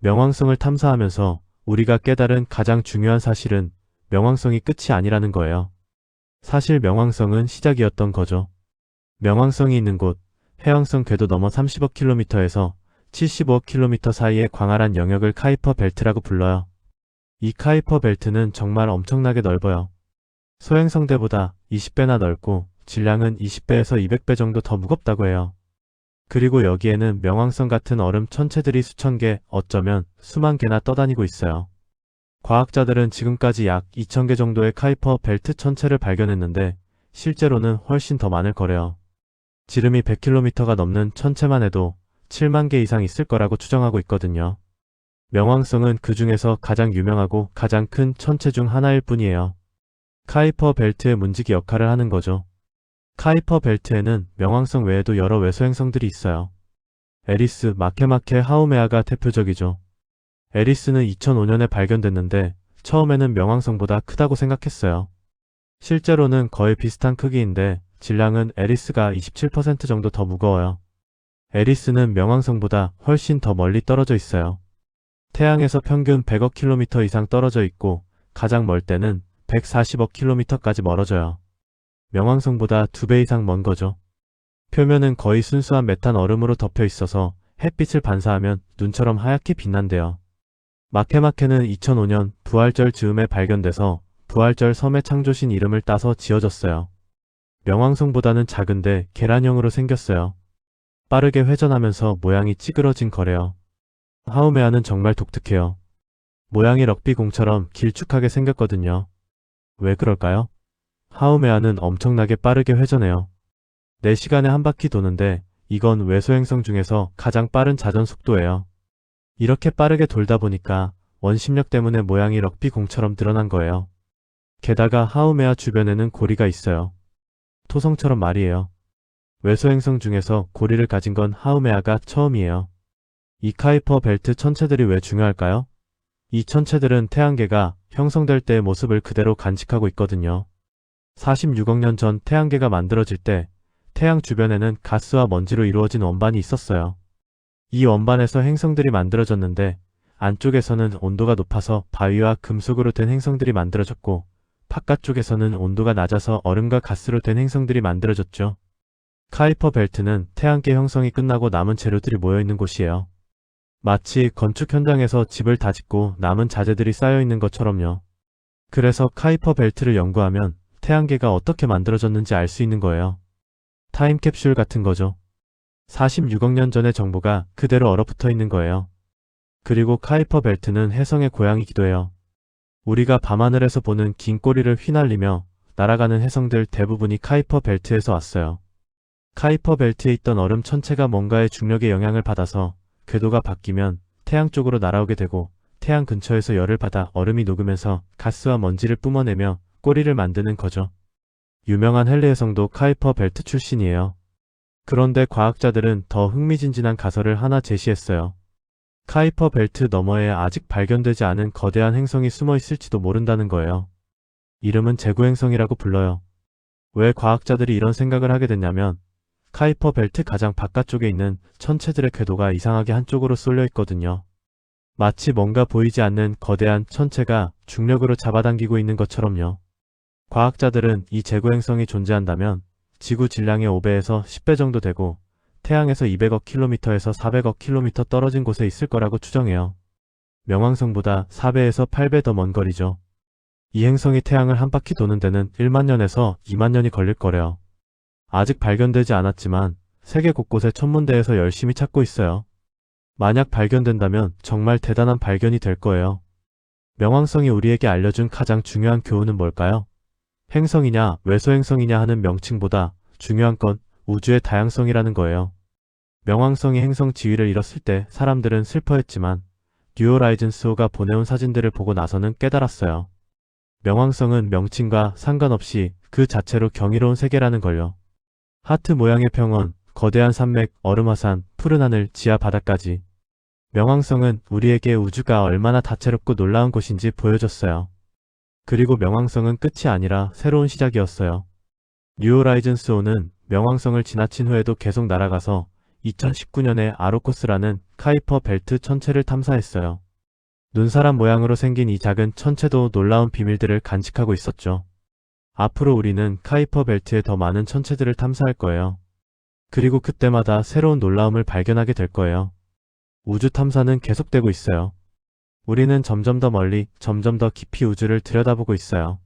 명왕성을 탐사하면서 우리가 깨달은 가장 중요한 사실은 명왕성이 끝이 아니라는 거예요. 사실 명왕성은 시작이었던 거죠. 명왕성이 있는 곳, 해왕성 궤도 넘어 30억 킬로미터에서 75억 킬로미터 사이의 광활한 영역을 카이퍼 벨트라고 불러요. 이 카이퍼 벨트는 정말 엄청나게 넓어요. 소행성대보다 20배나 넓고 질량은 20배에서 200배 정도 더 무겁다고 해요. 그리고 여기에는 명왕성 같은 얼음 천체들이 수천 개, 어쩌면 수만 개나 떠다니고 있어요. 과학자들은 지금까지 약 2000개 정도의 카이퍼 벨트 천체를 발견했는데 실제로는 훨씬 더 많을 거래요. 지름이 100km가 넘는 천체만 해도 7만 개 이상 있을 거라고 추정하고 있거든요. 명왕성은 그 중에서 가장 유명하고 가장 큰 천체 중 하나일 뿐이에요. 카이퍼 벨트의 문지기 역할을 하는 거죠. 카이퍼 벨트에는 명왕성 외에도 여러 외소행성들이 있어요. 에리스, 마케마케, 하우메아가 대표적이죠. 에리스는 2005년에 발견됐는데 처음에는 명왕성보다 크다고 생각했어요. 실제로는 거의 비슷한 크기인데 질량은 에리스가 27% 정도 더 무거워요. 에리스는 명왕성보다 훨씬 더 멀리 떨어져 있어요. 태양에서 평균 100억 킬로미터 이상 떨어져 있고 가장 멀 때는 140억 킬로미터까지 멀어져요. 명왕성보다 2배 이상 먼 거죠. 표면은 거의 순수한 메탄 얼음으로 덮여 있어서 햇빛을 반사하면 눈처럼 하얗게 빛난대요. 마케마케는 2005년 부활절 즈음에 발견돼서 부활절 섬의 창조신 이름을 따서 지어졌어요. 명왕성보다는 작은데 계란형으로 생겼어요. 빠르게 회전하면서 모양이 찌그러진 거래요. 하우메아는 정말 독특해요. 모양이 럭비공처럼 길쭉하게 생겼거든요. 왜 그럴까요? 하우메아는 엄청나게 빠르게 회전해요. 4시간에 한 바퀴 도는데 이건 외소행성 중에서 가장 빠른 자전 속도예요. 이렇게 빠르게 돌다 보니까 원심력 때문에 모양이 럭비공처럼 드러난 거예요. 게다가 하우메아 주변에는 고리가 있어요. 토성처럼 말이에요. 외소행성 중에서 고리를 가진 건 하우메아가 처음이에요. 이 카이퍼 벨트 천체들이 왜 중요할까요? 이 천체들은 태양계가 형성될 때의 모습을 그대로 간직하고 있거든요. 46억 년 전 태양계가 만들어질 때 태양 주변에는 가스와 먼지로 이루어진 원반이 있었어요. 이 원반에서 행성들이 만들어졌는데 안쪽에서는 온도가 높아서 바위와 금속으로 된 행성들이 만들어졌고 바깥쪽에서는 온도가 낮아서 얼음과 가스로 된 행성들이 만들어졌죠. 카이퍼 벨트는 태양계 형성이 끝나고 남은 재료들이 모여있는 곳이에요. 마치 건축 현장에서 집을 다 짓고 남은 자재들이 쌓여있는 것처럼요. 그래서 카이퍼 벨트를 연구하면 태양계가 어떻게 만들어졌는지 알 수 있는 거예요. 타임캡슐 같은 거죠. 46억 년 전의 정보가 그대로 얼어붙어 있는 거예요. 그리고 카이퍼 벨트는 혜성의 고향이기도 해요. 우리가 밤하늘에서 보는 긴 꼬리를 휘날리며 날아가는 혜성들 대부분이 카이퍼 벨트에서 왔어요. 카이퍼 벨트에 있던 얼음 천체가 뭔가의 중력의 영향을 받아서 궤도가 바뀌면 태양 쪽으로 날아오게 되고 태양 근처에서 열을 받아 얼음이 녹으면서 가스와 먼지를 뿜어내며 꼬리를 만드는 거죠. 유명한 헨리 혜성도 카이퍼 벨트 출신이에요. 그런데 과학자들은 더 흥미진진한 가설을 하나 제시했어요. 카이퍼 벨트 너머에 아직 발견되지 않은 거대한 행성이 숨어 있을지도 모른다는 거예요. 이름은 제구행성이라고 불러요. 왜 과학자들이 이런 생각을 하게 됐냐면 카이퍼 벨트 가장 바깥쪽에 있는 천체들의 궤도가 이상하게 한쪽으로 쏠려 있거든요. 마치 뭔가 보이지 않는 거대한 천체가 중력으로 잡아당기고 있는 것처럼요. 과학자들은 이 제구행성이 존재한다면 지구 질량의 5배에서 10배 정도 되고 태양에서 200억 킬로미터에서 400억 킬로미터 떨어진 곳에 있을 거라고 추정해요. 명왕성보다 4배에서 8배 더 먼 거리죠. 이 행성이 태양을 한 바퀴 도는 데는 1만 년에서 2만 년이 걸릴 거래요. 아직 발견되지 않았지만 세계 곳곳의 천문대에서 열심히 찾고 있어요. 만약 발견된다면 정말 대단한 발견이 될 거예요. 명왕성이 우리에게 알려준 가장 중요한 교훈은 뭘까요? 행성이냐 외소행성이냐 하는 명칭보다 중요한 건 우주의 다양성이라는 거예요. 명왕성이 행성 지위를 잃었을 때 사람들은 슬퍼했지만 뉴 호라이즌스호가 보내온 사진들을 보고 나서는 깨달았어요. 명왕성은 명칭과 상관없이 그 자체로 경이로운 세계라는 걸요. 하트 모양의 평원, 거대한 산맥, 얼음화산, 푸른 하늘, 지하 바다까지. 명왕성은 우리에게 우주가 얼마나 다채롭고 놀라운 곳인지 보여줬어요. 그리고 명왕성은 끝이 아니라 새로운 시작이었어요. 뉴 호라이즌스 호는 명왕성을 지나친 후에도 계속 날아가서 2019년에 아로코스라는 카이퍼 벨트 천체를 탐사했어요. 눈사람 모양으로 생긴 이 작은 천체도 놀라운 비밀들을 간직하고 있었죠. 앞으로 우리는 카이퍼 벨트에 더 많은 천체들을 탐사할 거예요. 그리고 그때마다 새로운 놀라움을 발견하게 될 거예요. 우주 탐사는 계속되고 있어요. 우리는 점점 더 멀리, 점점 더 깊이 우주를 들여다보고 있어요.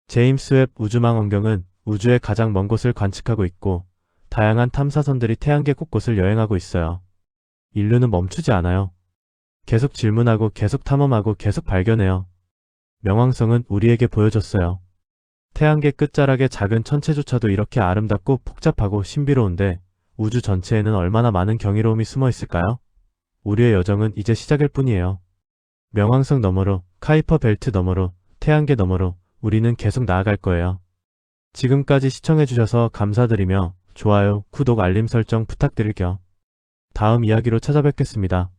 제임스 웹 우주망원경은 우주의 가장 먼 곳을 관측하고 있고, 다양한 탐사선들이 태양계 곳곳을 여행하고 있어요. 인류는 멈추지 않아요. 계속 질문하고 계속 탐험하고 계속 발견해요. 명왕성은 우리에게 보여줬어요. 태양계 끝자락의 작은 천체조차도 이렇게 아름답고 복잡하고 신비로운데 우주 전체에는 얼마나 많은 경이로움이 숨어 있을까요? 우리의 여정은 이제 시작일 뿐이에요. 명왕성 너머로, 카이퍼 벨트 너머로, 태양계 너머로 우리는 계속 나아갈 거예요. 지금까지 시청해주셔서 감사드리며 좋아요, 구독, 알림 설정 부탁드릴게요. 다음 이야기로 찾아뵙겠습니다.